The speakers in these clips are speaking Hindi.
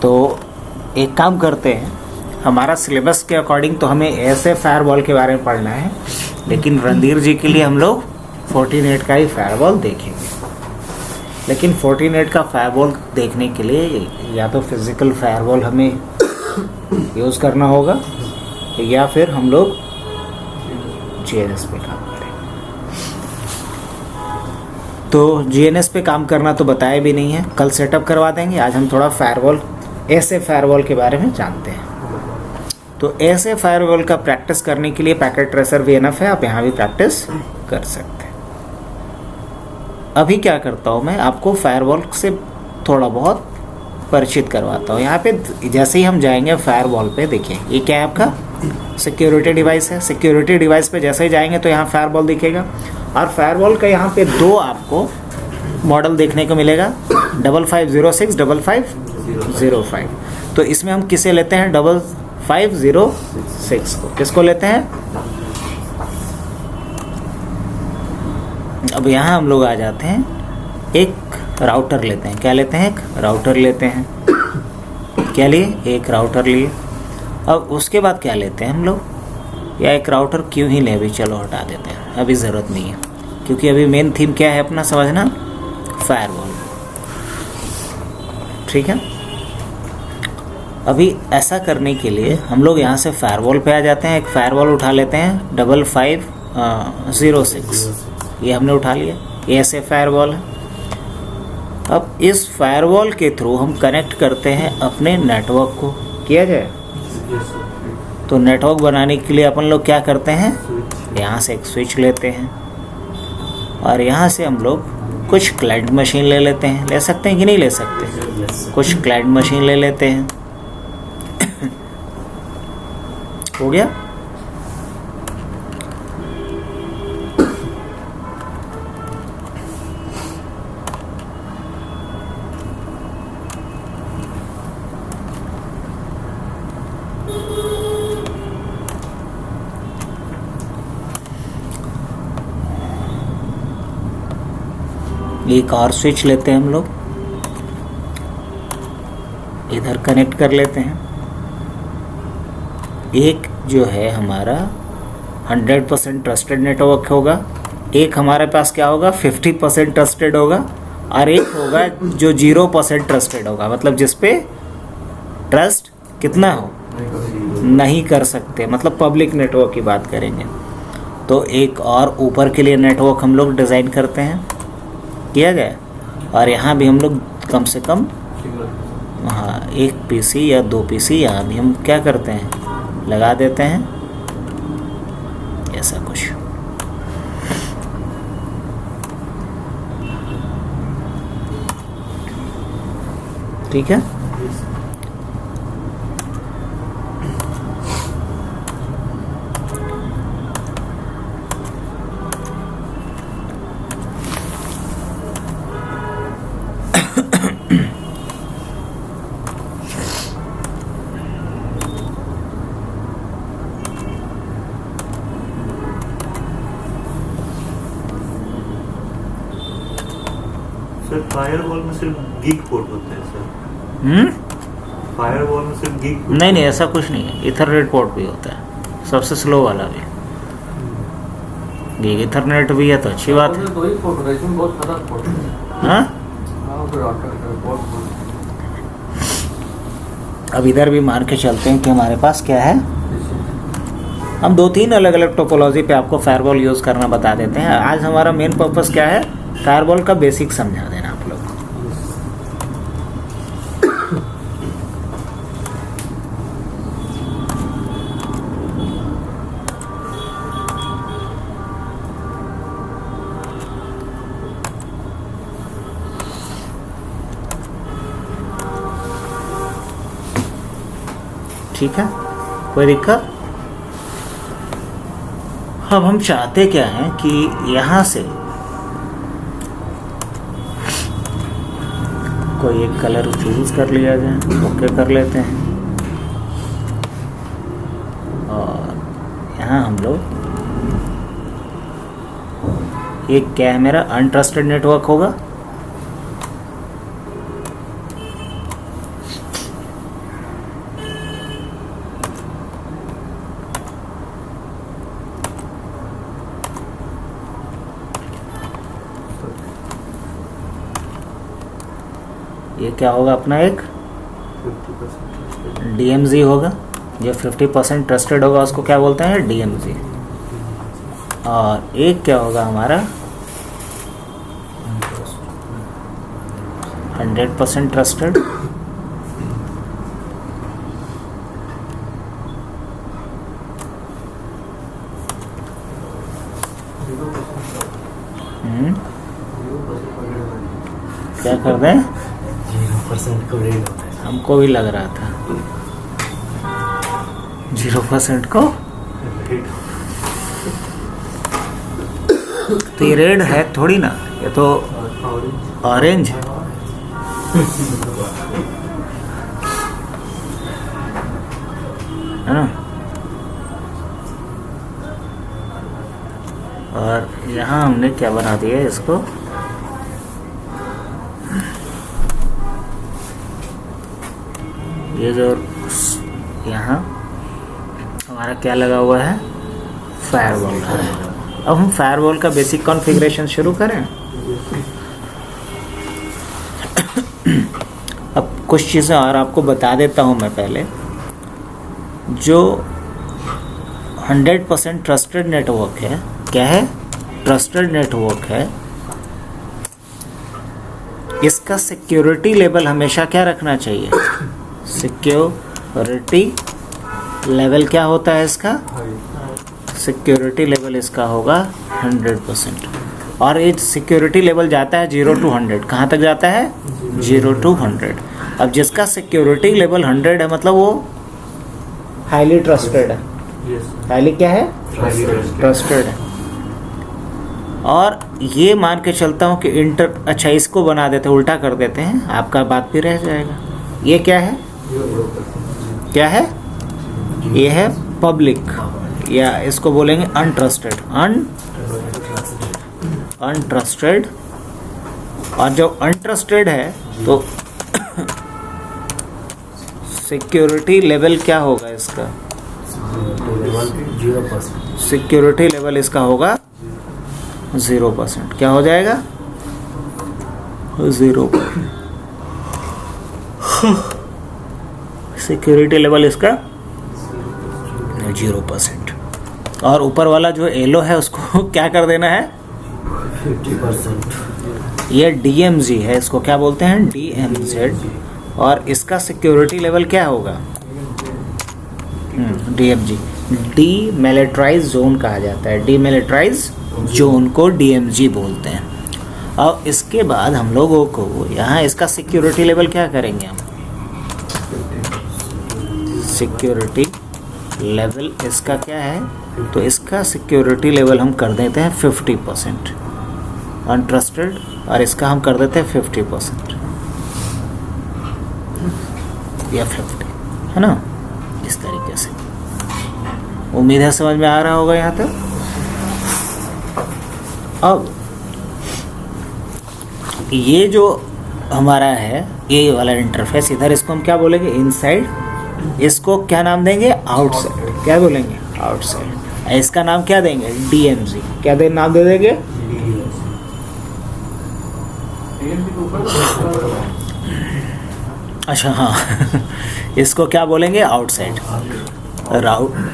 तो एक काम करते हैं, हमारा सिलेबस के अकॉर्डिंग तो हमें ऐसे फायरवॉल के बारे में पढ़ना है, लेकिन रणधीर जी के लिए हम लोग 14.8 का ही फायरवॉल देखेंगे। लेकिन 14.8 का फायरवॉल देखने के लिए या तो फिजिकल फायरवॉल हमें यूज़ करना होगा या फिर हम लोग जीएनएस पे काम करें। तो जीएनएस पे काम करना तो बताया भी नहीं है, कल सेटअप करवा देंगे। आज हम थोड़ा फायरवॉल, ऐसे फायरवॉल के बारे में जानते हैं। तो ऐसे फायरवॉल का प्रैक्टिस करने के लिए पैकेट ट्रेसर भी इनफ है, आप यहाँ भी प्रैक्टिस कर सकते हैं। अभी क्या करता हूँ, मैं आपको फायरवॉल से थोड़ा बहुत परिचित करवाता हूँ। यहाँ पे जैसे ही हम जाएंगे फायरवॉल पे, देखिए ये क्या है आपका सिक्योरिटी डिवाइस है। सिक्योरिटी डिवाइस पे जैसे ही जाएंगे तो यहाँ फायरवॉल दिखेगा, और फायरवॉल का यहाँ पे दो आपको मॉडल देखने को मिलेगा, 5506, 5505। तो इसमें हम किसे लेते हैं, 5506 को। किसको लेते हैं? अब यहाँ हम लोग आ जाते हैं, एक राउटर लेते हैं। क्या लेते हैं? एक राउटर लेते हैं। क्या लिए? एक राउटर लिए। अब उसके बाद क्या लेते हैं हम लोग, या एक राउटर क्यों ही ले, अभी चलो हटा देते हैं, अभी ज़रूरत नहीं है, क्योंकि अभी मेन थीम क्या है अपना समझना, फायरवॉल। ठीक है, अभी ऐसा करने के लिए हम लोग यहाँ से फायरवॉल पे आ जाते हैं। एक फायरवॉल उठा लेते हैं 5506, ये हमने उठा लिया, ये ऐसे फायरवॉल है। अब इस फायरवॉल के थ्रू हम कनेक्ट करते हैं अपने नेटवर्क को। किया जाए तो नेटवर्क बनाने के लिए अपन लोग क्या करते हैं, यहाँ से एक स्विच लेते हैं, और यहाँ से हम लोग कुछ क्लाइंट मशीन ले लेते हैं। ले सकते हैं कि नहीं ले सकते? कुछ क्लाइंट मशीन ले लेते हैं। हो गया। एक और स्विच लेते हैं हम लोग, इधर कनेक्ट कर लेते हैं। एक जो है हमारा 100% ट्रस्टेड नेटवर्क होगा, एक हमारे पास क्या होगा 50% ट्रस्टेड होगा, और एक होगा जो 0% ट्रस्टेड होगा, मतलब जिस पे ट्रस्ट कितना हो नहीं कर सकते, मतलब पब्लिक नेटवर्क की बात करेंगे। तो एक और ऊपर के लिए नेटवर्क हम लोग डिज़ाइन करते हैं, किया गया। और यहाँ भी हम लोग कम से कम हाँ एक पीसी या दो पीसी यहाँ भी हम क्या करते हैं, लगा देते हैं, ऐसा कुछ। ठीक है, सर फायरवॉल में सिर्फ गीक पोर्ट होता है सर? फायरवॉल में सिर्फ गीक पोर्ट? नहीं नहीं, ऐसा कुछ नहीं है। इथरनेट पोर्ट भी होता है, सबसे स्लो वाला भी। गीक इथरनेट भी है तो अच्छी बात है। हाँ, अब इधर भी मान के चलते हैं कि हमारे पास क्या है, हम 2-3 अलग अलग टोपोलॉजी पे आपको फायरवॉल यूज़ करना बता देते हैं। आज हमारा मेन पर्पस क्या है, फायरवॉल का बेसिक समझा देना आप लोग को। ठीक है, कोई दिक्कत? अब हम चाहते क्या हैं कि यहाँ से कोई एक कलर चूज कर लिया जाए, ओके कर लेते हैं। और यहाँ हम लोग एक क्या है, मेरा अनट्रस्टेड नेटवर्क होगा, ये क्या होगा अपना एक 50% DMZ होगा। जो 50% ट्रस्टेड होगा उसको क्या बोलते हैं? DMZ। और एक क्या होगा हमारा 100% ट्रस्टेड, क्या कर रहे हैं? 0% को रेट होता है। हमको भी लग रहा था 0% को। तो ये रेड है थोड़ी ना, ये तो ऑरेंज है। है ना? और यहाँ हमने क्या बना दिया है इसको, ये जो यहाँ हमारा क्या लगा हुआ है? फायरवॉल का है। अब हम फायरवॉल का बेसिक कॉन्फ़िगरेशन शुरू करें। अब कुछ चीज़ें और आपको बता देता हूँ मैं पहले। जो 100% ट्रस्टेड नेटवर्क है, क्या है? ट्रस्टेड नेटवर्क है। इसका सिक्योरिटी लेवल हमेशा क्या रखना चाहिए? सिक्योरिटी लेवल क्या होता है इसका? सिक्योरिटी लेवल इसका होगा 100%। और ये सिक्योरिटी लेवल जाता है 0 to 100। कहाँ तक जाता है? 0 to 100। अब जिसका सिक्योरिटी लेवल 100 है मतलब वो हाईली ट्रस्टेड है। हाईली क्या है? ट्रस्टेड है। और ये मान के चलता हूँ कि अच्छा इसको बना देते, उल्टा कर देते हैं, आपका बात भी रह जाएगा। ये क्या है? क्या है? ये है पब्लिक, या इसको बोलेंगे अनट्रस्टेड। अनट्रस्टेड। और जो अनट्रस्टेड है तो सिक्योरिटी लेवल क्या होगा इसका? 0%। सिक्योरिटी लेवल इसका होगा 0%। क्या हो जाएगा? 0। सिक्योरिटी लेवल इसका 0%। और ऊपर वाला जो एलो है उसको क्या कर देना है? 50%। ये DMZ है, इसको क्या बोलते हैं? DMZ। और इसका सिक्योरिटी लेवल क्या होगा? DMZ। डीमिलिटराइज जोन कहा जाता है। डीमिलिटराइज जोन को DMZ बोलते हैं। अब इसके बाद हम लोगों को यहाँ इसका सिक्योरिटी लेवल क्या करेंगे हम? सिक्योरिटी लेवल इसका क्या है? तो इसका सिक्योरिटी लेवल हम कर देते हैं 50% अनट्रस्टेड, और इसका हम कर देते हैं 50% या 50, है ना? इस तरीके से। उम्मीद है समझ में आ रहा होगा यहाँ तक। अब ये जो हमारा है ये वाला इंटरफेस, इधर इसको हम क्या बोलेंगे? इनसाइड। इसको क्या नाम देंगे? आउटसाइड। क्या बोलेंगे? आउटसाइड। इसका नाम क्या देंगे? DMZ। क्या नाम दे देंगे? अच्छा हाँ इसको क्या बोलेंगे? आउटसाइड।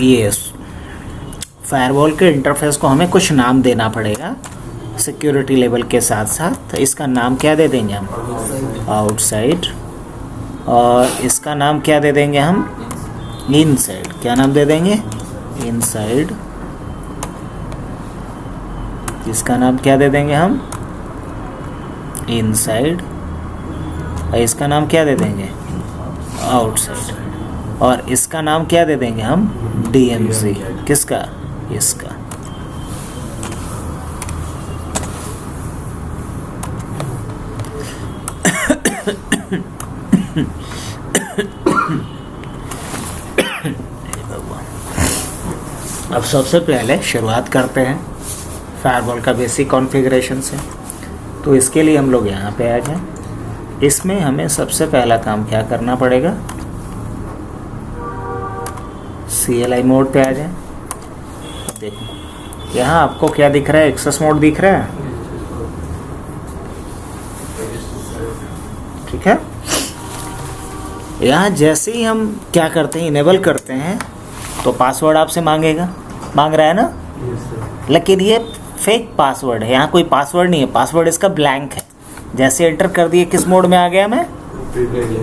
ये फायरवॉल के इंटरफेस को हमें कुछ नाम देना पड़ेगा सिक्योरिटी लेवल के साथ साथ। इसका नाम क्या दे देंगे हम? आउटसाइड। और इसका नाम क्या दे देंगे हम? इनसाइड। क्या नाम दे देंगे? इनसाइड। इसका नाम क्या दे देंगे हम? इनसाइड। और इसका नाम क्या दे देंगे? आउटसाइड। और इसका नाम क्या दे देंगे हम? DMZ। किसका? इसका। अब सबसे पहले शुरुआत करते हैं फायरवॉल का बेसिक कॉन्फ़िगरेशन से। तो इसके लिए हम लोग यहाँ पे आ जाएं। इसमें हमें सबसे पहला काम क्या करना पड़ेगा? CLI मोड पे आ जाएं। देखो यहाँ आपको क्या दिख रहा है? एक्सेस मोड दिख रहा है, ठीक है। यहाँ जैसे ही हम क्या करते हैं, इनेबल करते हैं, तो पासवर्ड आपसे मांग रहा है ना, लेकिन ये फेक पासवर्ड है, यहाँ कोई पासवर्ड नहीं है, पासवर्ड इसका ब्लैंक है। जैसे एंटर कर दिए, किस मोड में आ गया मैं?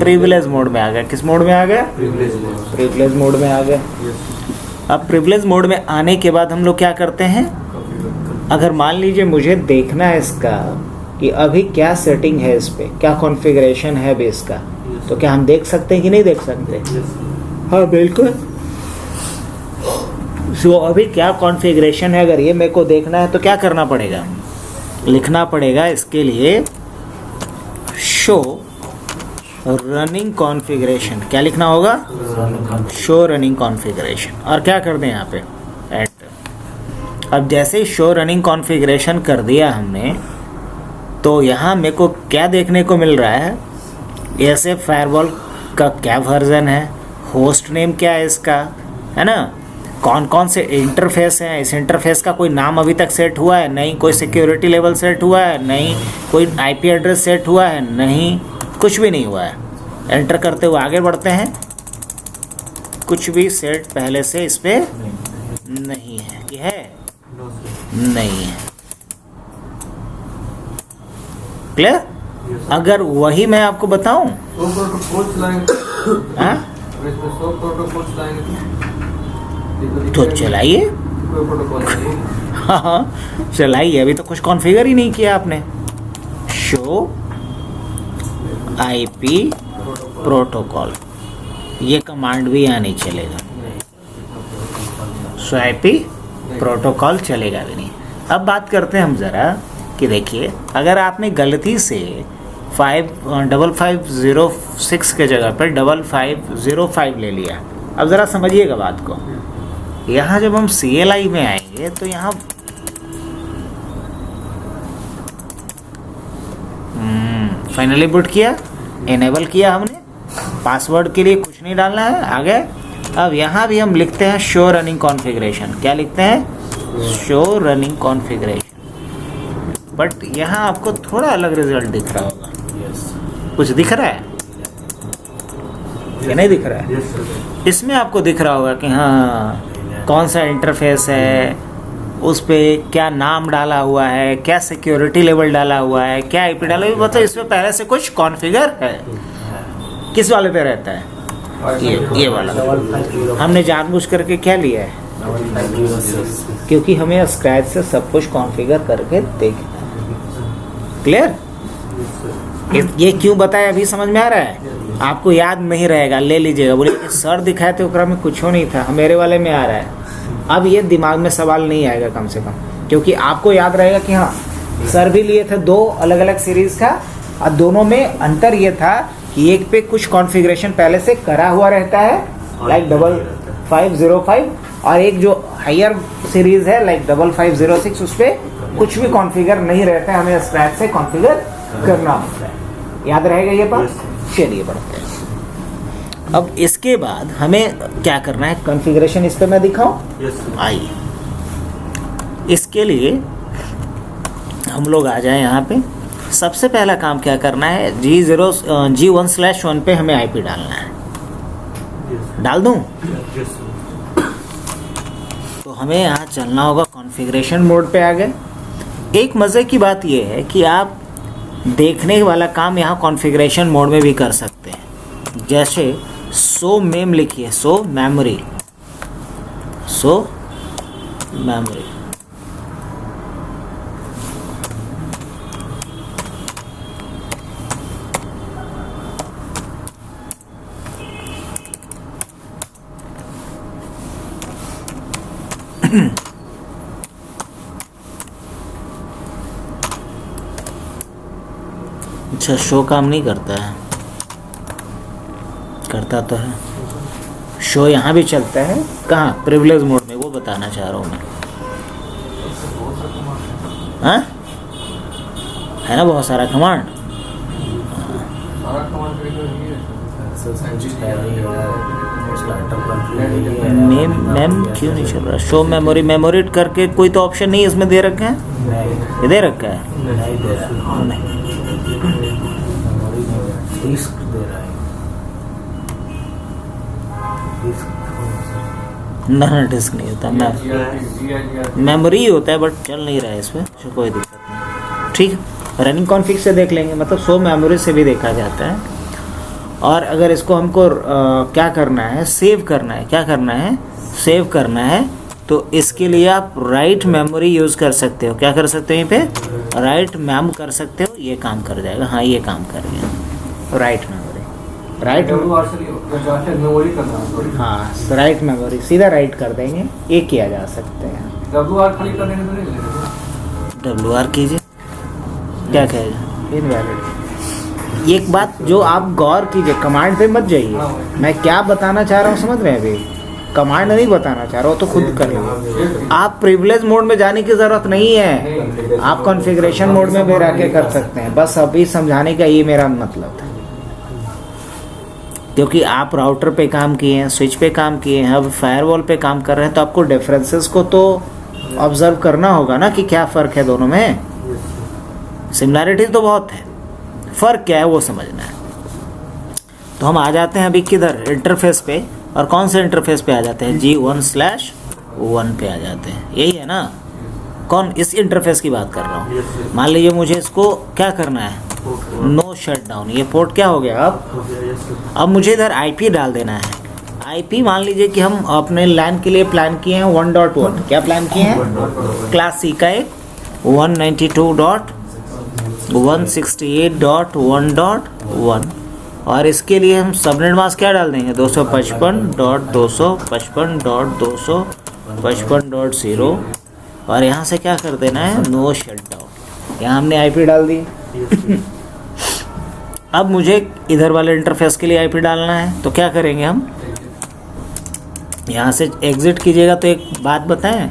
प्रिविलेज मोड में आ गया। किस मोड में आ गया? प्रिविलेज मोड में आ गया। अब प्रिविलेज मोड में आने के बाद हम लोग क्या करते हैं, अगर मान लीजिए मुझे देखना है इसका कि अभी क्या सेटिंग है इस पे, क्या कॉन्फ़िगरेशन है अभी इसका, तो क्या हम देख सकते हैं कि नहीं देख सकते? हाँ बिल्कुल। सो अभी क्या कॉन्फ़िगरेशन है, अगर ये मेरे को देखना है तो क्या करना पड़ेगा? लिखना पड़ेगा इसके लिए शो रनिंग कॉन्फ़िगरेशन। क्या लिखना होगा? Show running configuration. और क्या कर दें यहाँ पे? एंटर। अब जैसे ही शो रनिंग कॉन्फ़िगरेशन कर दिया हमने, तो यहाँ मेरे को क्या देखने को मिल रहा है? ऐसे फायरवॉल का क्या वर्जन है, होस्ट नेम क्या है इसका, है ना, कौन कौन से इंटरफेस हैं, इस इंटरफेस का कोई नाम अभी तक सेट हुआ है नहीं, कोई सिक्योरिटी लेवल सेट हुआ है नहीं, कोई आईपी एड्रेस सेट हुआ है नहीं, कुछ भी नहीं हुआ है। एंटर करते हुए आगे बढ़ते हैं, कुछ भी सेट पहले से इस पे नहीं है। ये है? नहीं है। क्लियर? अगर वही मैं आपको बताऊं, हाँ तो चलाइए। हाँ चलाइए, अभी तो कुछ कॉन्फ़िगर ही नहीं किया आपने। शो आईपी प्रोटोकॉल, ये कमांड भी यहाँ नहीं चलेगा। शो आईपी प्रोटोकॉल चलेगा भी नहीं। अब बात करते हैं हम ज़रा कि देखिए, अगर आपने गलती से 5506 के जगह पर 5505 ले लिया, अब ज़रा समझिएगा बात को। यहाँ जब हम CLI में आएंगे तो यहाँ फाइनली बूट किया, इनेबल किया हमने, पासवर्ड के लिए कुछ नहीं डालना है, आ गए। अब यहाँ भी हम लिखते हैं शो रनिंग कॉन्फ़िगरेशन। क्या लिखते हैं? Show running configuration. बट यहाँ आपको थोड़ा अलग रिजल्ट दिख रहा होगा। कुछ दिख रहा है या नहीं दिख रहा है? इसमें आपको दिख रहा होगा कि हाँ कौन सा इंटरफेस है, उस पर क्या नाम डाला हुआ है, क्या सिक्योरिटी लेवल डाला हुआ है, क्या आईपी डाला हुआ है, मतलब इसमें पहले से कुछ कॉन्फ़िगर है। किस वाले पे रहता है? ये वाला। हमने जानबूझ करके क्या लिया है? क्योंकि हमें स्क्रैच से सब कुछ कॉन्फ़िगर करके देखना है। क्लियर? ये क्यों बताया अभी समझ में आ रहा है? आपको याद नहीं रहेगा, ले लीजिएगा। बोले सर दिखाए थे ओकरा में कुछ नहीं था, मेरे वाले में आ रहा है। अब ये दिमाग में सवाल नहीं आएगा कम से कम, क्योंकि आपको याद रहेगा कि हाँ सर भी लिए थे 2 अलग अलग सीरीज़ का, और दोनों में अंतर ये था कि एक पे कुछ कॉन्फ़िगरेशन पहले से करा हुआ रहता है लाइक 5505, और एक जो हायर सीरीज़ है लाइक 5506, उस पर कुछ भी कॉन्फ़िगर नहीं रहता है, हमें स्क्रैच से कॉन्फ़िगर करना होता है। याद रहेगा ये बात? चलिए बढ़ते हैं। अब इसके बाद हमें क्या करना है? कॉन्फ़िगरेशन इस पे मैं दिखाऊं? आइए, इसके लिए हम लोग आ जाएं यहाँ पे। सबसे पहला काम क्या करना है? G1/1 पे हमें आईपी डालना है। डाल दूं? तो हमें यहाँ चलना होगा, कॉन्फ़िगरेशन मोड पे आ गए। एक मज़े की बात यह है कि आप देखने वाला काम यहाँ कॉन्फ़िगरेशन मोड में भी कर सकते हैं। जैसे सो मेम लिखिए, सो मेमोरी, अच्छा शो काम नहीं करता है, करता तो है। शो यहाँ भी चलता है, कहाँ? प्रिविलेज मोड में, वो बताना चाह रहा हूँ मैं। हाँ है ना बहुत सारा कमांड। मेम क्यों नहीं चल रहा? शो मेमोरी, मेमोरीड करके कोई तो ऑप्शन नहीं इसमें दे रखा है? ये दे रखा है? डिस्क दे रहा है। ना डिस्क नहीं होता, मेमोरी होता है, बट चल नहीं रहा है इसमें, तो कोई दिक्कत नहीं। ठीक है, रनिंग कॉन्फ़िग से देख लेंगे, मतलब 100 मेमोरी से भी देखा जाता है। और अगर इसको हमको क्या करना है, सेव करना है, क्या करना है, सेव करना है, तो इसके लिए आप राइट मेमोरी यूज़ कर सकते हो। क्या कर सकते हो, यहीं पे राइट मैम कर सकते हो, ये काम कर जाएगा। हाँ, ये काम कर गया, राइट मेमोरी, राइट हाँ, राइट मेमोरी सीधा राइट कर देंगे, ये किया जा सकते हैं। WR कीजिए, क्या कहेगा, इनवैलिड। एक बात जो आप गौर कीजिए, कमांड पे मत जाइए, मैं क्या बताना चाह रहा हूँ समझ रहे हैं, अभी कमांड नहीं बताना चाह रहा हूँ, तो खुद कर लो। आप प्रिविलेज मोड में जाने की ज़रूरत नहीं है, आप कॉन्फ़िगरेशन मोड में भी रह के कर सकते हैं। बस अभी समझाने का ये मेरा मतलब था, क्योंकि आप राउटर पे काम किए हैं, स्विच पे काम किए हैं, अब फायरवॉल पे काम कर रहे हैं, तो आपको डिफरेंसेस को तो ऑब्जर्व करना होगा ना कि क्या फ़र्क है दोनों में। सिमिलैरिटी तो बहुत है, फ़र्क क्या है वो समझना है। तो हम आ जाते हैं अभी किधर, इंटरफेस पे। और कौन से इंटरफेस पे आ जाते हैं, G1/1 पे आ जाते हैं, यही है ना। कौन, इस इंटरफेस की बात कर रहा हूँ। मान लीजिए मुझे इसको क्या करना है, नो शट डाउन, ये पोर्ट क्या हो गया अब मुझे इधर IP डाल देना है। IP मान लीजिए कि हम अपने LAN के लिए प्लान किए हैं 1.1, क्या प्लान किए हैं, क्लास C का एक 192.168.1.1, और इसके लिए हम सबनेट मास्क क्या डाल देंगे, 255.255.255.0, और यहाँ से क्या कर देना है, नो शट डाउन। यहाँ हमने IP डाल दी। अब मुझे इधर वाले इंटरफेस के लिए IP डालना है, तो क्या करेंगे हम, यहाँ से एग्जिट कीजिएगा तो एक बात बताएं,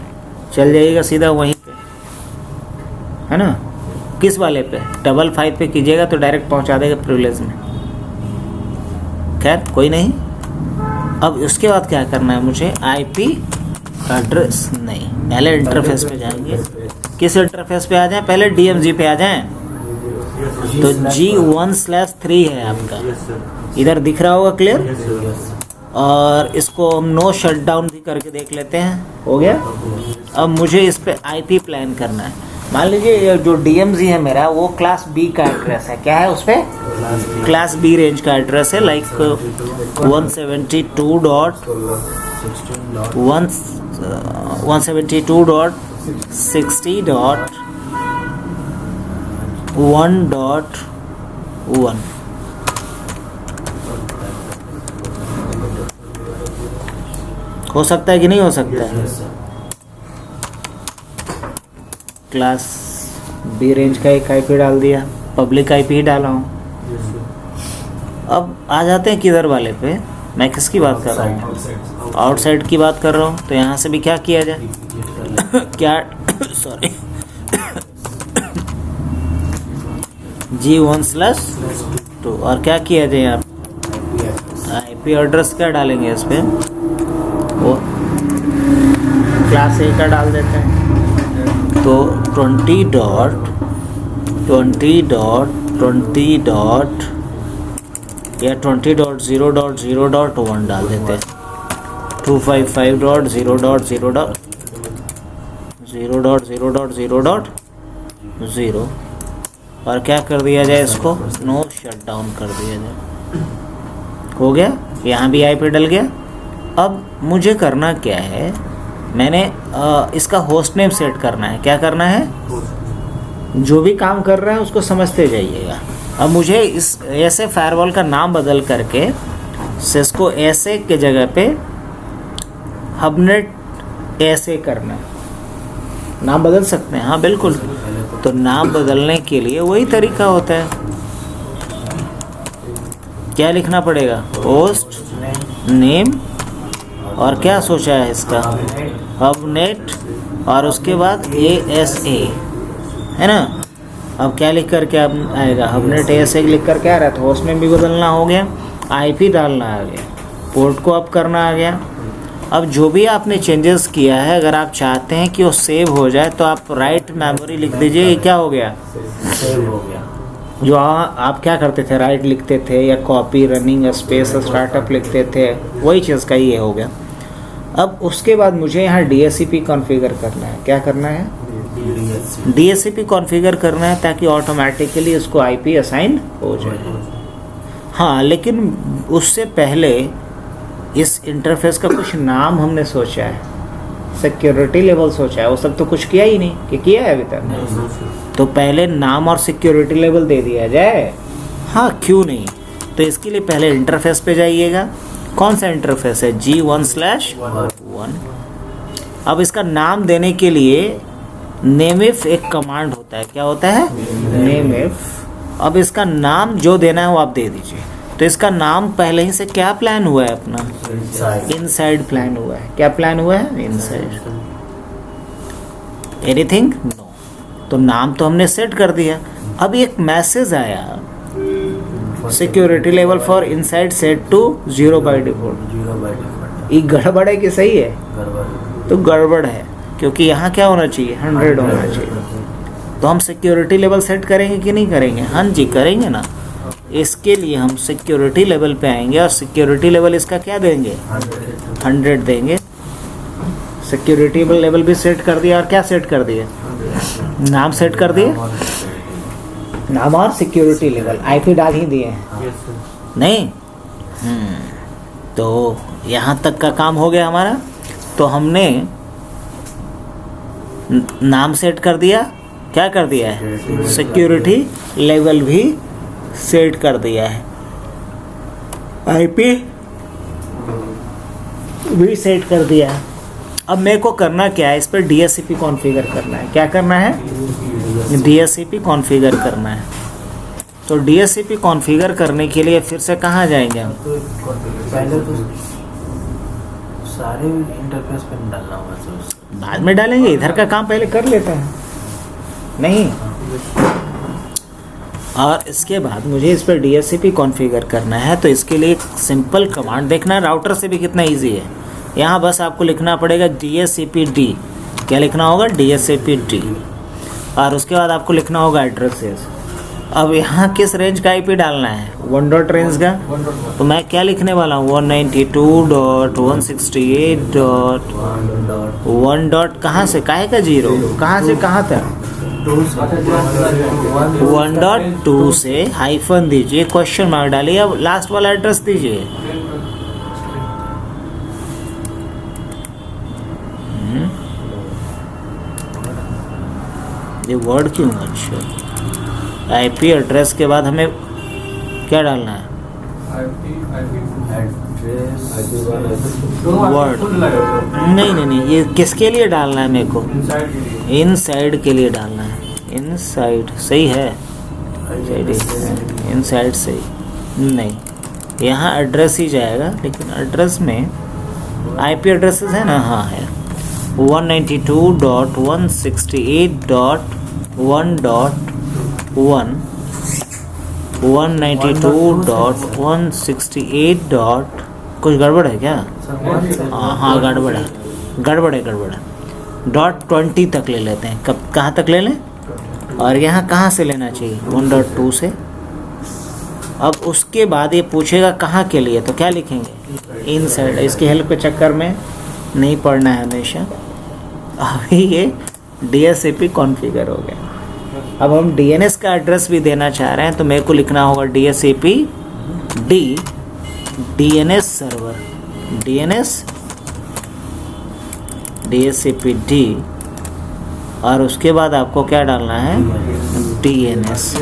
चल जाइएगा सीधा वहीं पे, है ना। किस वाले पे, 55 पे कीजिएगा तो डायरेक्ट पहुँचा देगा प्रिविलेज में। खैर कोई नहीं। अब उसके बाद क्या करना है मुझे, IP एड्रेस नहीं, पहले इंटरफेस पे जाएंगे। किस इंटरफेस पे आ जाएं, पहले DMG पे आ जाएं। तो G1/3 है आपका, इधर दिख रहा होगा क्लियर। और इसको हम नो शट डाउन भी करके देख लेते हैं, हो गया। अब मुझे इस पे IP प्लान करना है। मान लीजिए जो DMZ है मेरा, वो क्लास B का एड्रेस है, क्या है उस पर, क्लास B रेंज का एड्रेस है, लाइक 172.160.1.1। हो सकता है कि नहीं हो सकता है, क्लास B रेंज का एक IP डाल दिया, पब्लिक IP ही डाला हूँ। अब आ जाते हैं किधर वाले पे, मैं किसकी बात कर रहा हूँ, आउटसाइड की बात कर रहा हूँ। तो यहाँ से भी क्या किया जाए क्या सॉरी G1/2, और क्या किया जाए आप, IP एड्रेस क्या डालेंगे इस पे, वो क्लास A का डाल देते हैं। तो 20.20.20. या 20.0.0.1 डाल देते हैं, 255.0.0.0.0.0, और क्या कर दिया जाए, इसको नो शट डाउन कर दिया जाए। हो गया, यहाँ भी IP डल गया। अब मुझे करना क्या है, मैंने इसका होस्ट नेम सेट करना है। क्या करना है, जो भी काम कर रहा है उसको समझते जाइएगा। अब मुझे इस ऐसे फायरवॉल का नाम बदल करके सिस्को ऐसे के जगह पे हबनेट ऐसे करना है। नाम बदल सकते हैं, हाँ बिल्कुल। तो नाम बदलने के लिए वही तरीका होता है, क्या लिखना पड़ेगा, होस्ट नेम, और क्या सोचा है इसका, हबनेट, और उसके बाद ASA, है ना। अब क्या लिख कर क्या आएगा, हबनेट ASA लिख कर क्या आ रहा था, होस्ट नेम भी बदलना हो गया, IP डालना आ गया, पोर्ट को अप करना आ गया। अब जो भी आपने चेंजेस किया है, अगर आप चाहते हैं कि वो सेव हो जाए तो आप राइट मेमोरी लिख दीजिए, ये क्या हो गया, सेव हो गया। जो आप क्या करते थे, राइट लिखते थे या कॉपी रनिंग स्पेस स्टार्टअप लिखते थे, वही चीज़ का ये हो गया। अब उसके बाद मुझे यहाँ DHCP कॉन्फ़िगर करना है। क्या करना है? DHCP कॉन्फ़िगर करना है ताकि ऑटोमेटिकली उसको IP असाइन हो जाए। हाँ, लेकिन उससे पहले इस इंटरफेस का कुछ नाम हमने सोचा है, सिक्योरिटी लेवल सोचा है। वो सब तो कुछ किया ही नहीं, कि किया है अभी तक? तो पहले नाम और सिक्योरिटी लेवल दे दिया जाए। हाँ, क्यों नहीं? तो इसके लिए पहले इंटरफेस पे जाइएगा। कौन सा इंटरफेस है? G1/1। अब इसका नाम देने के लिए नेमइफ एक कमांड होता है। क्या होता है? नेमइफ। अब इसका नाम जो देना है वो आप दे दीजिए। तो इसका नाम पहले ही से क्या प्लान हुआ है अपना? इनसाइड प्लान हुआ है। क्या प्लान हुआ है? इनसाइड। एनीथिंग? नो। तो नाम तो हमने सेट कर दिया। अब एक मैसेज आया, security level for inside set to 0 by default. ये गड़बड़ है कि सही है? तो गड़बड़ है, क्योंकि यहाँ क्या होना चाहिए? 100 होना चाहिए। तो हम सिक्योरिटी लेवल सेट करेंगे कि नहीं करेंगे? हाँ जी, करेंगे ना। इसके लिए हम सिक्योरिटी लेवल पे आएंगे और सिक्योरिटी लेवल इसका क्या देंगे? 100 देंगे। सिक्योरिटी लेवल भी सेट कर दिया और क्या सेट कर दिया? नाम सेट कर दिए, नाम और सिक्योरिटी लेवल। IP डाल ही दिए हैं, नहीं? तो यहाँ तक का काम हो गया हमारा। तो हमने नाम सेट कर दिया, क्या कर दिया है? सिक्योरिटी लेवल भी सेट कर दिया है, IP भी सेट कर दिया है। अब मेरे को करना क्या है? इस पर DHCP कॉन्फ़िगर करना है। क्या करना है? DHCP कॉन्फ़िगर करना है। तो DHCP कॉन्फ़िगर करने के लिए फिर से कहाँ जाएंगे हम? पहले तो सारे इंटरफेस पे डालना होगा सर। बाद में डालेंगे, इधर का काम पहले कर लेते हैं, नहीं? और इसके बाद मुझे इस पर DHCP कॉन्फ़िगर करना है। तो इसके लिए एक सिंपल कमांड देखना है, राउटर से भी कितना इजी है। यहाँ बस आपको लिखना पड़ेगा DHCP-D। क्या लिखना होगा? DHCP-D। और उसके बाद आपको लिखना होगा एड्रेसेस। अब यहाँ किस रेंज का IP डालना है? 1 डॉट रेंज का। तो मैं क्या लिखने वाला हूँ? 192.168.1 डॉट कहाँ से? काहे का 0? कहाँ से कहाँ तक? 1.2 से हाइफन दीजिए, क्वेश्चन मार्क डालिए, अब लास्ट वाला एड्रेस दीजिए। ये वर्ड क्यों? अच्छा, IP एड्रेस के बाद हमें क्या डालना है? वर्ड। नहीं, ये किसके लिए डालना है मेरे को? इनसाइड के लिए डालना है। इनसाइड सही है? इनसाइड सही नहीं, यहाँ एड्रेस ही जाएगा। लेकिन एड्रेस में IP एड्रेसेस है ना? हाँ है। 192.168.1.1 192.168. कुछ गड़बड़ है क्या? हाँ, गड़बड़ है। .20 तक ले लेते हैं। कब कहाँ तक ले लें? और यहाँ कहाँ से लेना चाहिए? 1.2 से। अब उसके बाद ये पूछेगा कहाँ के लिए, तो क्या लिखेंगे? इनसाइड। इसकी हेल्प के चक्कर में नहीं पढ़ना है हमेशा। अभी ये DHCP कॉन्फ़िगर हो गया। अब हम DNS का एड्रेस भी देना चाह रहे हैं, तो मेरे को लिखना होगा DHCP-D DNS सर्वर। DHCP-D और उसके बाद आपको क्या डालना है? DNS।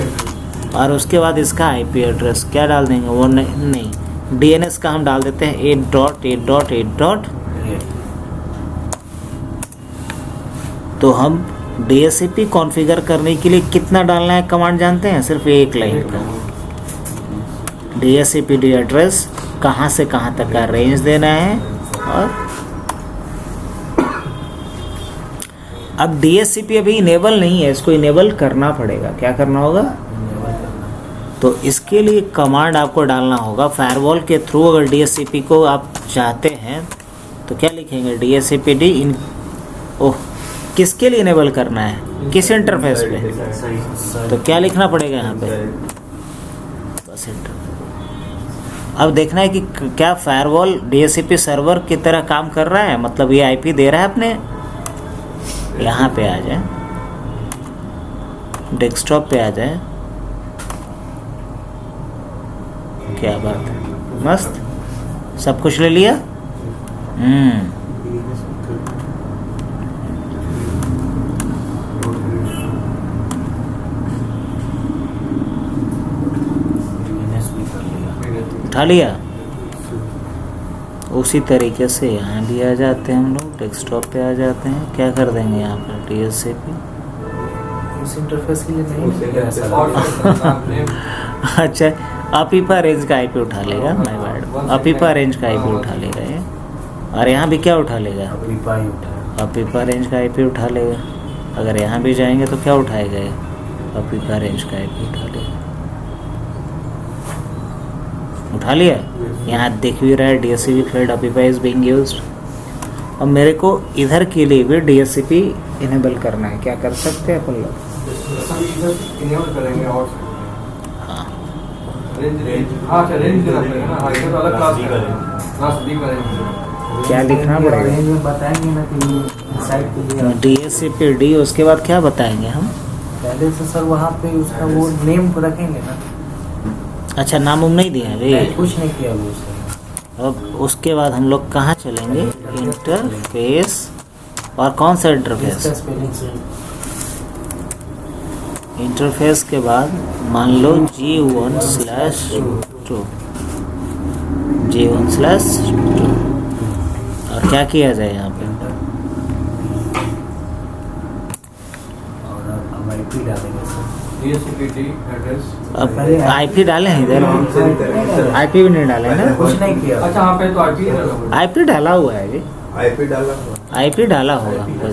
और उसके बाद इसका IP एड्रेस क्या डाल देंगे? वो नहीं, DNS का हम डाल देते हैं 8.8.8. तो हम DHCP कॉन्फ़िगर करने के लिए कितना डालना है कमांड जानते हैं? सिर्फ एक लाइन का। DHCP-D एड्रेस कहाँ से कहाँ तक का रेंज देना है। और अब DHCP अभी इनेबल नहीं है, इसको इनेबल करना पड़ेगा। क्या करना होगा? तो इसके लिए कमांड आपको डालना होगा फायरवॉल के थ्रू। अगर DHCP को आप चाहते हैं तो क्या लिखेंगे? DHCP-D ओह, किसके लिए इनेबल करना है? किस इंटरफेस पे? तो क्या लिखना पड़ेगा यहाँ पे? बस अब देखना है कि क्या फायरवॉल DHCP सर्वर की तरह काम कर रहा है, मतलब ये IP दे रहा है अपने। यहाँ पे आ जाए, डेस्कटॉप पे आ जाए, क्या बात है, मस्त, सब कुछ ले लिया। उठा लिया। उसी तरीके से यहाँ भी आ जाते हैं हम लोग, डेस्कटॉप पे आ जाते हैं, क्या कर देंगे यहाँ पर DHCP। उस इंटरफेस के लिए नहीं अच्छा, अपीपा रेंज का IP उठा लेगा, माय बैड, अपीपा रेंज का IP उठा लेगा ये। और यहाँ भी क्या उठा लेगा, अपीपा रेंज का IP उठा लेगा। अगर यहाँ भी जाएंगे तो क्या उठाएगा ये, अपीपा रेंज का IP उठा लेगा। उठा लिया। यहाँ देख भी रहा है DHCP flood अपीपा is being used. अब मेरे को इधर के लिए भी DHCP इनेबल करना है, क्या कर सकते हैं अपन लोग? हाँ, क्या लिखना पड़ेगा? बताएंगे ना कि साइट के लिए DHCP D, उसके बाद क्या बताएंगे हम? पहले से सर वहाँ पे उसका वो नेम को रखेंगे ना। अच्छा, नाम उम नहीं दिया है वे। कुछ नहीं किया वो उसने। अब उसके बाद हम लोग कहाँ चलेंगे? इंटरफेस। और कौन सा इंटरफेस? इसका स्पेलिंग से इंटरफेस के बाद मान लो G1/2, G1/2। और क्या किया जाए यहाँ पे? और अब IP डालेंगे सर। अब IP डाले हैं इधर, IP भी नहीं डाले ना। कुछ नहीं किया। अच्छा, यहाँ पे तो IP डाला हुआ है जी, IP डाला हुआ। IP डाला होगा हमको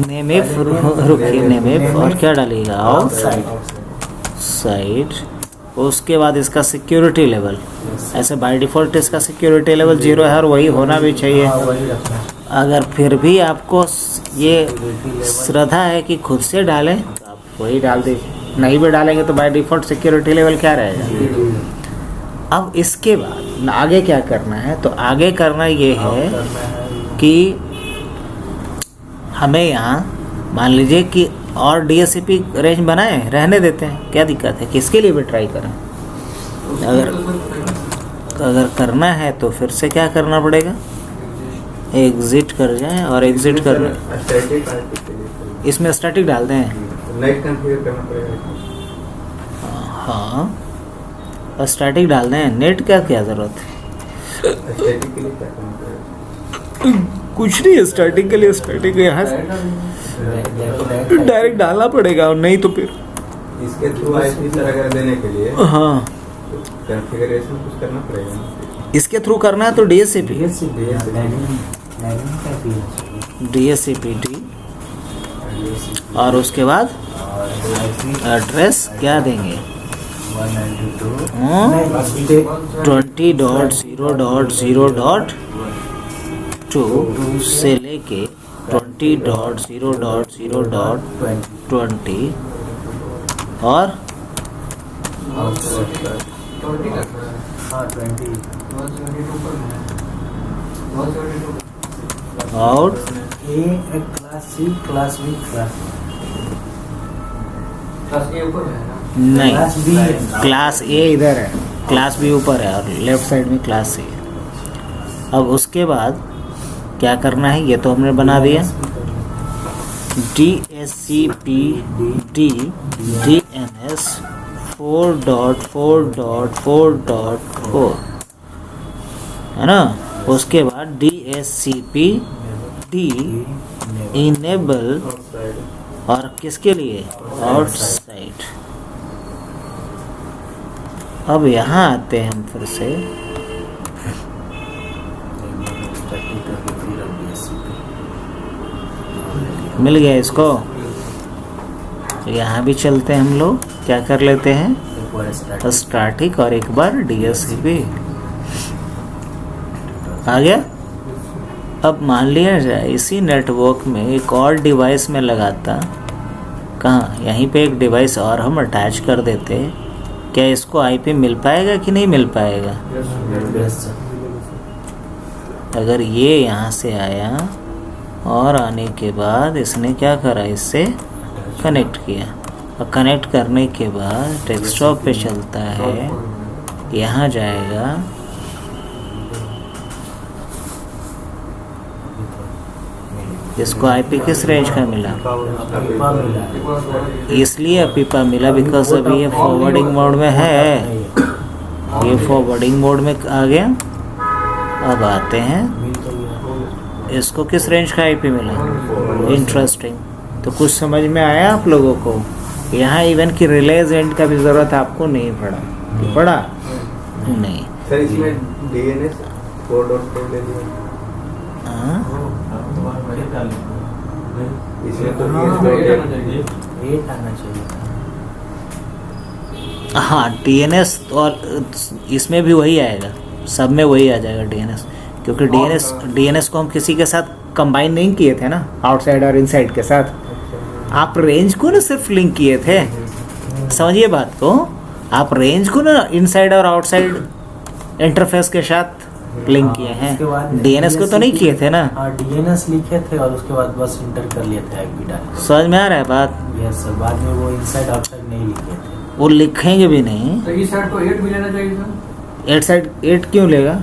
नेमेफ। रुकिए, नेमेफ और क्या डालेगा? आउटसाइड। उसके बाद इसका सिक्योरिटी लेवल, ऐसे बाय डिफ़ॉल्ट इसका सिक्योरिटी लेवल 0 है और वही होना भी चाहिए। वही रखना है। अगर फिर भी आपको ये श्रद्धा है कि खुद से डालें तो आप वही डाल दीजिए, नहीं भी डालेंगे तो बाय डिफ़ॉल्ट सिक्योरिटी लेवल क्या रहेगा। अब इसके बाद आगे क्या करना है? तो आगे करना ये है कि हमें यहाँ मान लीजिए कि और DHCP रेंज बनाए, रहने देते हैं, क्या दिक्कत है, किसके लिए भी ट्राई करें। अगर करना है तो फिर से क्या करना पड़ेगा? एग्जिट कर जाएं और एग्जिट कर इसमें स्टैटिक डाल दें। नेट कॉन्फ़िगर करना पड़ेगा। हाँ, स्टैटिक डाल दें। नेट क्या क्या ज़रूरत है? स्टैटिक के लिए क्या करना पड़ेगा? कुछ नहीं है स्टैटिक के लिए। स्टैटिक यहाँ से डायरेक्ट डालना पड़ेगा, और नहीं तो फिर इसके थ्रू IP सर्वर देने के लिए हाँ कॉन्फ़िगरेशन कुछ करना पड़ेगा। इसके थ्रू करना है तो DHCP D और उसके बाद एड्रेस क्या देंगे? 20.0.0.2 से लेके 20.0.0.20 और आउट क्लास बी नहीं, क्लास A इधर है, क्लास B ऊपर है और लेफ्ट साइड में क्लास C। अब उसके बाद क्या करना है? ये तो हमने बना दिया। DHCP D DNS 4.4.4.4 है ना। उसके बाद DHCP D इनेबल और किसके लिए? आउटसाइड। अब यहाँ आते हैं हम फिर से, मिल गया इसको। तो यहाँ भी चलते हैं हम लोग, क्या कर लेते हैं? स्टैटिक और एक बार DHCP आ गया। अब मान लिया जाए इसी नेटवर्क में एक और डिवाइस में लगाता, कहाँ? यहीं पे एक डिवाइस और हम अटैच कर देते क्या इसको आईपी मिल पाएगा कि नहीं मिल पाएगा? Yes sir. अगर ये यहाँ से आया और आने के बाद इसने क्या करा, इससे कनेक्ट किया, और कनेक्ट करने के बाद डेस्कटॉप पे चलता है, यहाँ जाएगा, इसको आईपी किस रेंज का मिला? अपिपा मिला है। इसलिए अपिपा मिला बिकॉज अभी ये फॉरवर्डिंग मोड में है, ये फॉरवर्डिंग मोड में आ गया। अब आते हैं, मिल तो गया। इसको किस रेंज का आईपी मिला? इंटरेस्टिंग। तो कुछ समझ में आया आप लोगों को? यहाँ इवन की रिलेज एंड का भी ज़रूरत आपको नहीं पड़ा, कि पड़ा? नहीं। सर इसमें डीएनएस 4.4 ले लिया, हाँ? इसमें तो रेट आना चाहिए था। हाँ, डीएनएस, और इसमें भी वही आएगा, सब में वही आ जाएगा डीएनएस, क्योंकि डीएनएस को हम किसी के साथ कंबाइन नहीं किए थे ना, आउटसाइड और इनसाइड के साथ। आप रेंज को ना सिर्फ लिंक किए थे, समझिए बात को, आप रेंज को ना इनसाइड और आउटसाइड इंटरफेस के साथ लिंक किए उसके बाद हैं, डीएनएस को तो नहीं किए थे ना। हाँ, डीएनएस लिखे थे और उसके बाद बस इंटर कर लिए थे आईपी डाल। समझ में आ रहा है बात? यस सर, बाद में वो इनसाइड आउटसाइड नहीं लिखे थे। वो लिखेंगे भी नहीं। तो इस साइड को 8 भी लेना चाहिए सर। 8 साइड 8 क्यों लेगा?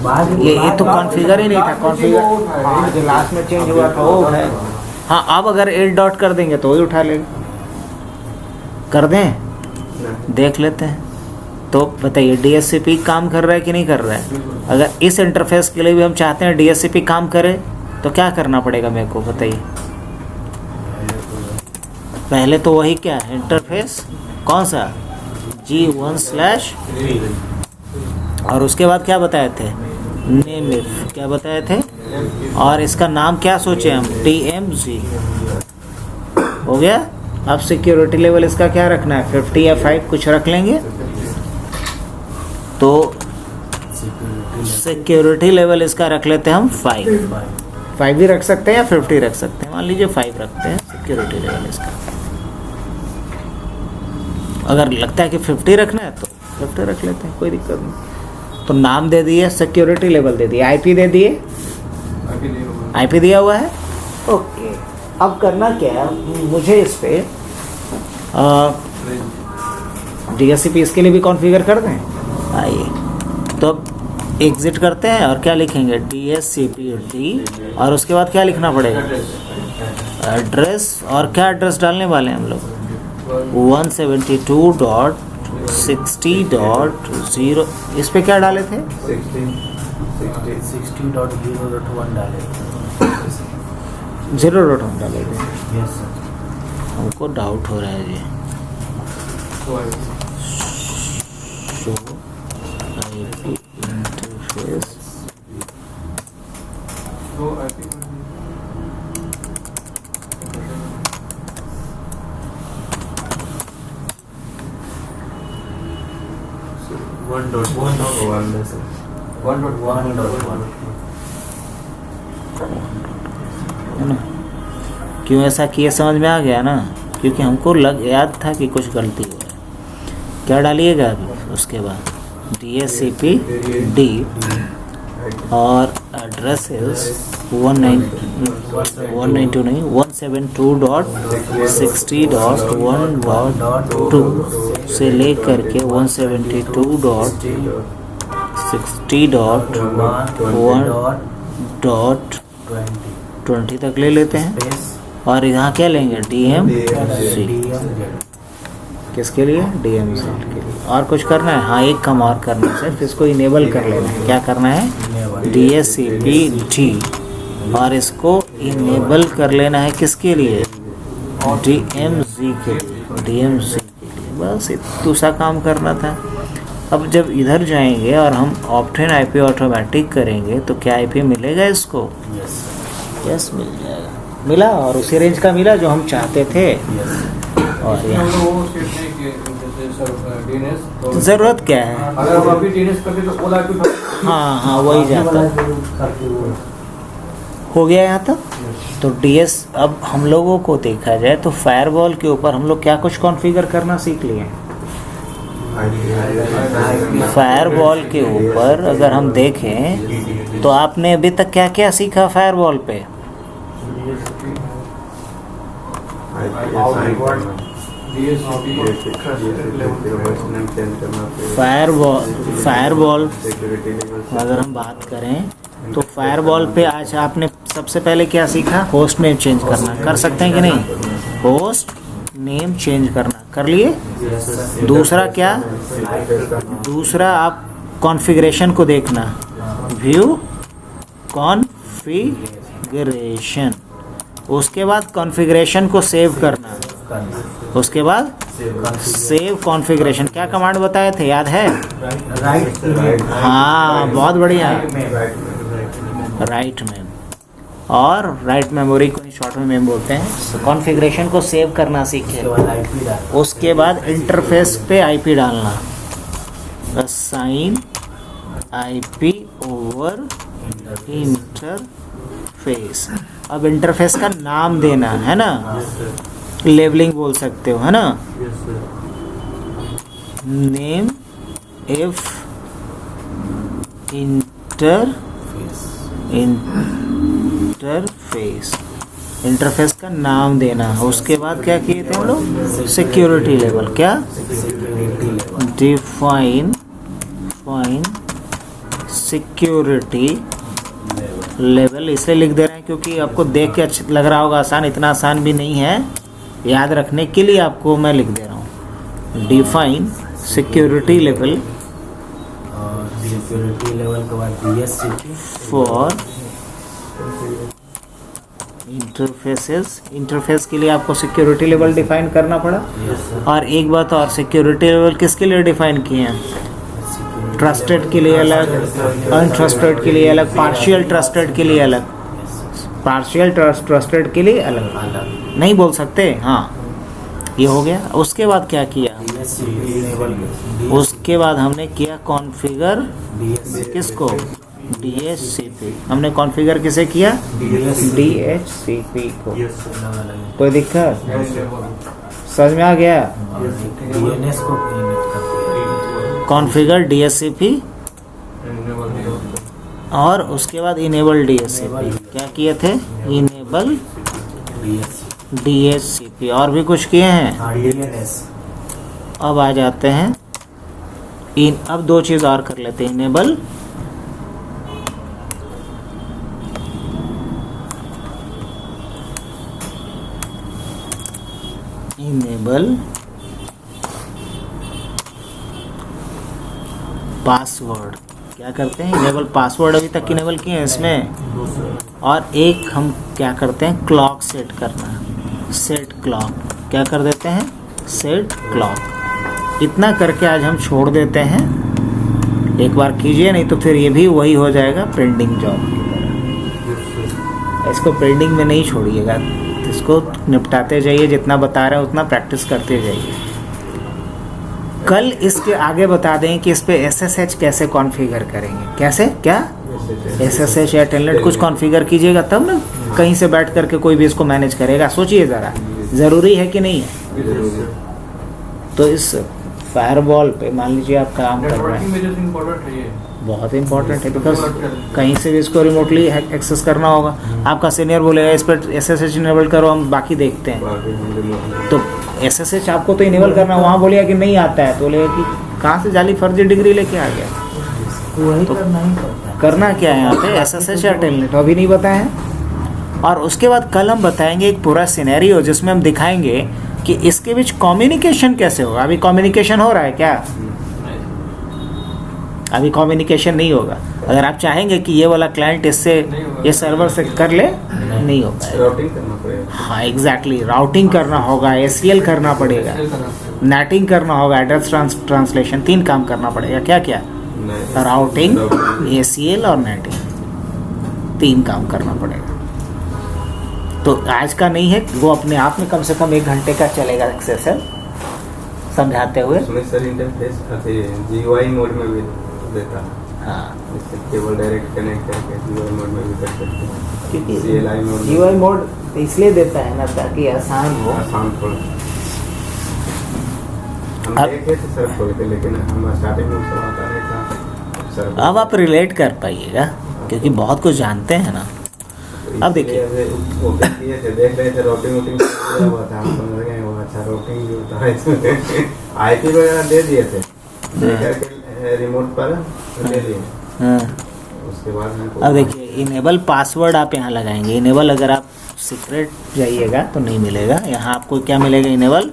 बाद में ये तो कॉन्फ़िगर ही नहीं था, कॉन्फ़िगर हाँ जो लास्ट में चेंज हुआ था वो है। हाँ, अब अगर 8 डॉट कर देंगे तो वही उठा लेगा। कर दें, देख लेते हैं। तो बताइए डीएससीपी काम कर रहा है कि नहीं कर रहा है? अगर इस इंटरफेस के लिए भी हम चाहते हैं डीएससीपी काम करे तो क्या करना पड़ेगा मेरे को बताइए? पहले तो वही क्या है इंटरफेस, कौन सा G1/, और उसके बाद क्या बताए थे? नेम इफ, क्या बताए थे? और इसका नाम क्या सोचे हम? DMZ। हो गया। अब सिक्योरिटी लेवल इसका क्या रखना है? 50 या 5 कुछ रख लेंगे। तो सिक्योरिटी लेवल इसका रख लेते हैं हम 5 भी रख सकते हैं या 50 रख सकते हैं। मान लीजिए 5 रखते हैं सिक्योरिटी लेवल इसका। अगर लगता है कि 50 रखना है तो 50 रख लेते हैं, कोई दिक्कत नहीं। तो नाम दे दिए, सिक्योरिटी लेवल दे दिए, आईपी दे दिए, आईपी दिया हुआ है। ओके, अब करना क्या है मुझे इस पे डीएससीपी इसके लिए भी कॉन्फ़िगर कर दें। आइए, तो अब एग्जिट करते हैं और क्या लिखेंगे? DSCPD, और उसके बाद क्या लिखना पड़ेगा? एड्रेस। और क्या एड्रेस डालने वाले हैं हम लोग? 172.60.0। इस पे क्या डाले थे? 60.0.1 डाले। 0.1 डाले थे। Yes sir. हमको डाउट हो रहा है जी। शो आईपी इंटरफेस है ना? क्यों ऐसा किए समझ में आ गया ना? क्योंकि हमको याद था कि कुछ गलती हुआ है। क्या डालिएगा अभी उसके बाद? DSCPD और एड्रेस इज 172.60.1.2 से लेकर के 172.60.1.20 तक ले लेते हैं। और यहाँ क्या लेंगे? DMZ। किसके लिए? DMZ के लिए। और कुछ करना है? हाँ, एक काम और करना है, सिर्फ इसको इनेबल कर लेना है। क्या करना है? DSCPD, और इसको इनेबल कर लेना है किसके लिए? DMZ के लिए। DMZ के लिए बस दूसरा काम करना था। अब जब इधर जाएंगे और हम ऑप्टेन आईपी ऑटोमेटिक करेंगे तो क्या आईपी मिलेगा इसको? यस, मिल जाएगा। मिला, और उसी रेंज का मिला जो हम चाहते थे। और यहाँ ज़रूरत क्या है? अगर हम अभी DNS करते तो ओला की हाँ वही जाता हो गया यहाँ तक। तो DS अब हम लोगों को देखा जाए तो फायरवॉल के ऊपर हम लोग क्या कुछ कॉन्फ़िगर करना सीख लिए हैं। फायरवॉल के ऊपर अगर हम देखें तो आपने अभी तक क्या क्या सीखा फायरवॉल पे? फायरवॉल अगर हम बात करें तो फायरवॉल पे आज आपने सबसे पहले क्या सीखा? होस्ट नेम चेंज करना। कर सकते हैं कि नहीं? होस्ट नेम चेंज करना कर लिए। दूसरा क्या? दूसरा आप कॉन्फ़िगरेशन को देखना, व्यू कॉन्फ़िगरेशन। उसके बाद कॉन्फ़िगरेशन को सेव करना। उसके बाद सेव कॉन्फ़िगरेशन। क्या कमांड बताए थे, याद है? हाँ, बहुत बढ़िया। राइट मेम, और राइट मेमोरी को शॉर्ट में मेम बोलते हैं। कॉन्फ़िगरेशन को सेव करना सीखे। उसके बाद इंटरफेस पे आईपी डालना, असाइन आईपी ओवर इंटरफेस। अब इंटरफेस का नाम देना है ना, लेबलिंग बोल सकते हो, है ना? नेम इफ इंटरफेस का नाम देना। उसके बाद क्या किए थे हम लोग? Security level. क्या? Define security level. इसलिए लिख दे रहे हैं क्योंकि आपको देख के अच्छा लग रहा होगा आसान, इतना आसान भी नहीं है। याद रखने के लिए आपको मैं लिख दे रहा हूँ, डिफाइन सिक्योरिटी लेवल और सिक्योरिटी लेवल के बाद DHCP फॉर इंटरफेसेस। इंटरफेस के लिए आपको सिक्योरिटी लेवल डिफाइन करना पड़ा। और एक बात और, सिक्योरिटी लेवल किसके लिए डिफाइन किए हैं? ट्रस्टेड के लिए अलग, अनट्रस्टेड के लिए अलग, पार्शियल ट्रस्टेड के लिए अलग। पार्शियल ट्रस्टेड के लिए अलग नहीं बोल सकते। हाँ, ये हो गया। उसके बाद क्या किया? उसके बाद हमने किया कॉन्फ़िगर किसको? DHCP। हमने कॉन्फ़िगर किसे किया? DHCP को। कोई दिक्कत? समझ में आ गया? DNS को इनेबल कर दिया। कॉन्फ़िगर DHCP और उसके बाद इनेबल DHCP। क्या किए थे? Enable DHCP। और भी कुछ किए हैं। DNS। अब आ जाते हैं अब दो चीज़ और कर लेते हैं। Enable password. क्या करते हैं? इनेबल पासवर्ड अभी तक इनेबल किए हैं इसमें। और एक हम क्या करते हैं? क्लॉक सेट करना, सेट क्लॉक। क्या कर देते हैं? Set clock. इतना करके आज हम छोड़ देते हैं। एक बार कीजिए, नहीं तो फिर ये भी वही हो जाएगा पेंडिंग जॉब की तरह। इसको पेंडिंग में नहीं छोड़िएगा, इसको निपटाते जाइए। जितना बता रहे हैं उतना प्रैक्टिस करते जाइए। कल इसके आगे बता दें कि इस पे SSH कैसे कॉन्फ़िगर करेंगे। कैसे? क्या? SSH या टेलनेट कुछ कॉन्फ़िगर कीजिएगा तब ना कहीं से बैठ करके कोई भी इसको मैनेज करेगा। सोचिए ज़रा, ज़रूरी है कि नहीं है? तो इस फायरवॉल पे मान लीजिए आप काम कर रहे हैं, बहुत इंपॉर्टेंट है, बिकॉज कहीं से भी इसको रिमोटली एक्सेस करना होगा। आपका सीनियर बोलेगा इस पर SSH इनेबल करो, हम बाकी देखते हैं। तो SSH आपको तो इनेबल करना, वहाँ बोलेगा कि नहीं आता है, तो बोलेगा कि कहाँ से जाली फर्जी डिग्री लेके आ गया। वही तो करना ही पड़ता है। करना क्या है यहाँ पे? SSH या टेलनेट अभी नहीं बताए हैं। और उसके बाद कल हम बताएंगे एक पूरा सिनेरियो जिसमें हम दिखाएंगे कि इसके बीच कम्युनिकेशन कैसे होगा। अभी कम्युनिकेशन हो रहा है क्या? अभी कम्युनिकेशन नहीं होगा। अगर आप चाहेंगे कि ये वाला क्लाइंट इससे ये सर्वर से कर ले, नहीं हो पाएगा। राउटिंग करना पड़ेगा। हाँ, एग्जैक्टली, राउटिंग करना होगा, ACL करना पड़ेगा, नेटिंग करना होगा, एड्रेस ट्रांसलेशन, 3 काम करना पड़ेगा। क्या क्या? राउटिंग, ACL और नेटिंग, 3 काम करना पड़ेगा। तो आज का नहीं है वो, अपने आप में कम से कम 1 घंटे का चलेगा एक्सेसर समझाते हुए। उसमें सर इंटरफेस GUI मोड में भी देता है। हाँ, इससे केवल डायरेक्ट कनेक्ट करके GUI मोड में भी कर सकते हैं। क्योंकि CLI मोड में GUI मोड इसलिए देता है ना ताकि आसान हो। आसान थोड़ा। हम अब- देखे थे सर खोल के, लेकिन हम स्टार्टिंग में उसको आता नहीं था सर। अब आप रिलेट कर पाइएगा क्योंकि बहुत कुछ जानते हैं ना। अब देखिए। इसलिए वो किए थे, देख रहे थे रोटिंग वोटिंग पूरा हुआ था, हम समझ गए वो अच्छा रोटिंग भी होता है इसमें। आईपी वगैरह दे दिए थे, दे करके रिमोट पर ले लिए। हाँ। उसके बाद हमको अब देखिए इनेबल पासवर्ड आप यहाँ लगाएंगे। इनेबल अगर आप सीक्रेट जाइएगा तो नहीं मिलेगा, यहाँ आपको क्या मिलेगा, इनेबल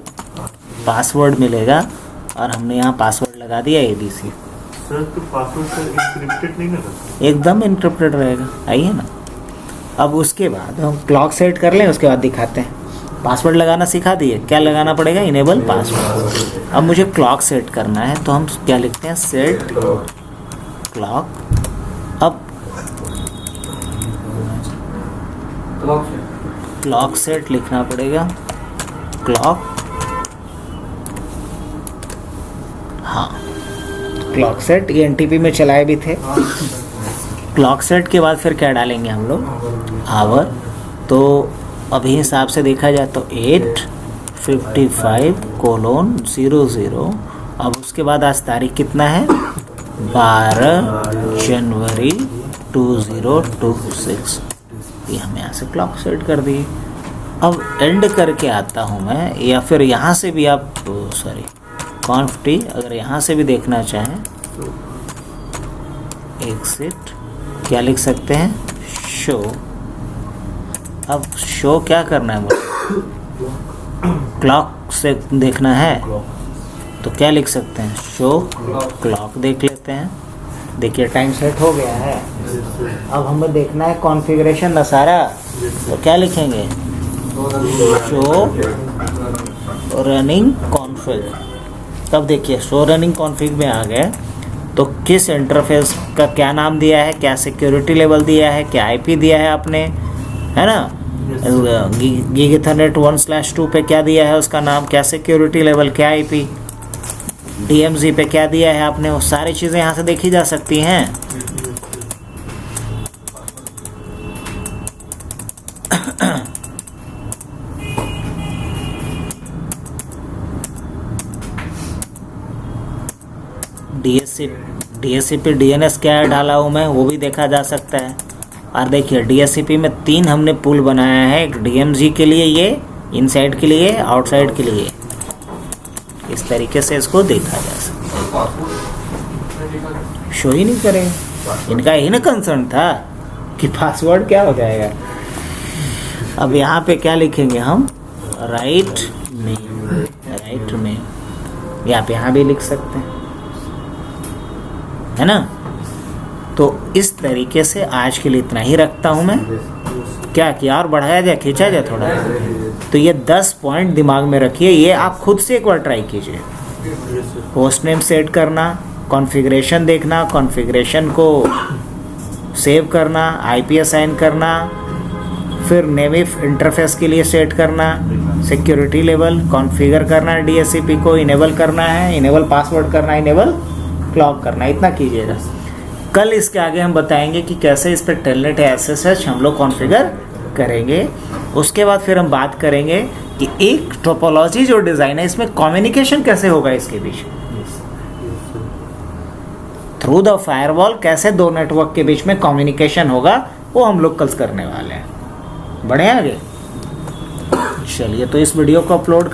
पासवर्ड मिलेगा। और हमने यहाँ पासवर्ड लगा दिया ABC। सर तो पासवर्ड सर इंक्रिप्टेड नहीं ना रहता? एकदम इनक्रिप्टेड रहेगा। आइए ना, अब उसके बाद हम क्लॉक सेट कर लें, उसके बाद दिखाते हैं। पासवर्ड लगाना सिखा दिए, क्या लगाना पड़ेगा, इनेबल पासवर्ड। अब मुझे क्लॉक सेट करना है तो हम क्या लिखते हैं, सेट क्लॉक। अब क्लॉक सेट लिखना पड़ेगा, क्लॉक, हाँ क्लॉक सेट ENTP में चलाए भी थे। क्लॉक सेट के बाद फिर क्या डालेंगे हम लोग, आवर। तो अभी हिसाब से देखा जाए तो 8:55:00। अब उसके बाद आज तारीख कितना है, 12 जनवरी 2026। ये हम यहाँ से क्लॉक सेट कर दिए। अब एंड करके आता हूँ मैं, या फिर यहाँ से भी आप सॉरी कॉन्फ्टी अगर यहाँ से भी देखना चाहें, एग्जिट क्या लिख सकते हैं, शो। अब शो क्या करना है मुझे, क्लॉक से देखना है तो क्या लिख सकते हैं, शो क्लॉक देख लेते हैं। देखिए टाइम सेट हो गया है। अब हमें देखना है कॉन्फ़िगरेशन नसारा, तो क्या लिखेंगे, शो रनिंग कॉन्फ़िग। तब देखिए शो रनिंग कॉन्फ़िग में आ गए तो किस इंटरफेस का क्या नाम दिया है, क्या सिक्योरिटी लेवल दिया है, क्या IP दिया है आपने, है ना। गीग ईथरनेट 1/2 पे क्या दिया है उसका नाम, क्या सिक्योरिटी लेवल, क्या IP, DMZ पे क्या दिया है आपने, वो सारी चीज़ें यहाँ से देखी जा सकती हैं। DHCP DNS क्या डाला हूँ मैं, वो भी देखा जा सकता है। और देखिए DHCP में 3 हमने पुल बनाया है, एक DMZ के लिए, ये इनसाइड के लिए, आउटसाइड के लिए। इस तरीके से इसको देखा जा सकता है। शो ही नहीं करें, इनका यही ना कंसर्न था कि पासवर्ड क्या हो जाएगा। अब यहाँ पे क्या लिखेंगे हम, राइट में, या आप यहाँ भी लिख सकते हैं, है ना। तो इस तरीके से आज के लिए इतना ही रखता हूँ मैं। क्या किया और बढ़ाया जाए, खींचा जाए थोड़ा, तो ये 10 पॉइंट दिमाग में रखिए। ये आप खुद से एक बार ट्राई कीजिए। होस्ट नेम सेट करना, कॉन्फ़िगरेशन देखना, कॉन्फ़िगरेशन को सेव करना, IP असाइन करना, फिर नेम इफ इंटरफेस के लिए सेट करना, सिक्योरिटी लेवल कॉन्फ़िगर करना, DHCP को इनेबल करना है, इनेबल पासवर्ड करना, इनेबल क्लॉक करना, इतना कीजिएगा। कल इसके आगे हम बताएंगे कि कैसे इस पर टेलनेट या SSH हम लोग कॉन्फ़िगर करेंगे। उसके बाद फिर हम बात करेंगे कि एक टोपोलॉजी जो डिज़ाइन है इसमें कम्युनिकेशन कैसे होगा इसके बीच, थ्रू द फायरवॉल कैसे 2 नेटवर्क के बीच में कम्युनिकेशन होगा, वो हम लोग कल करने वाले हैं। बढ़े आगे, चलिए तो इस वीडियो को अपलोड